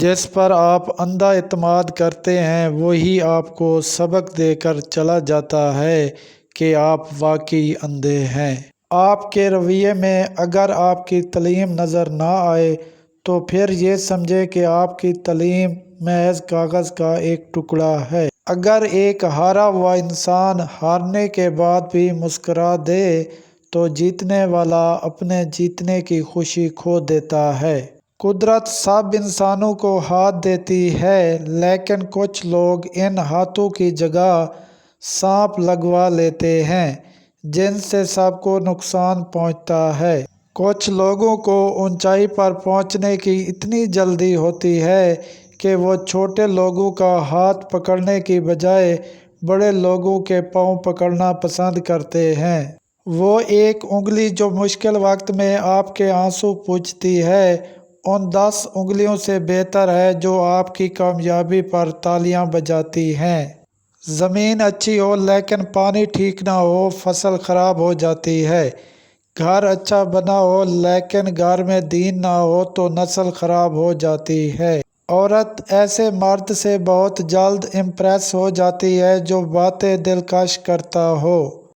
جس پر آپ اندھا اعتماد کرتے ہیں وہی آپ کو سبق دے کر چلا جاتا ہے کہ آپ واقعی اندھے ہیں۔ آپ کے رویے میں اگر آپ کی تعلیم نظر نہ آئے تو پھر یہ سمجھے کہ آپ کی تعلیم محض کاغذ کا ایک ٹکڑا ہے۔ اگر ایک ہارا ہوا انسان ہارنے کے بعد بھی مسکرا دے تو جیتنے والا اپنے جیتنے کی خوشی کھو دیتا ہے۔ قدرت سب انسانوں کو ہاتھ دیتی ہے لیکن کچھ لوگ ان ہاتھوں کی جگہ سانپ لگوا لیتے ہیں جن سے سب کو نقصان پہنچتا ہے۔ کچھ لوگوں کو اونچائی پر پہنچنے کی اتنی جلدی ہوتی ہے کہ وہ چھوٹے لوگوں کا ہاتھ پکڑنے کی بجائے بڑے لوگوں کے پاؤں پکڑنا پسند کرتے ہیں۔ وہ ایک انگلی جو مشکل وقت میں آپ کے آنسو پوچھتی ہے ان 10 انگلیوں سے بہتر ہے جو آپ کی کامیابی پر تالیاں بجاتی ہیں۔ زمین اچھی ہو لیکن پانی ٹھیک نہ ہو فصل خراب ہو جاتی ہے۔ گھر اچھا بنا ہو لیکن گھر میں دین نہ ہو تو نسل خراب ہو جاتی ہے۔ عورت ایسے مرد سے بہت جلد امپریس ہو جاتی ہے جو باتیں دلکش کرتا ہو۔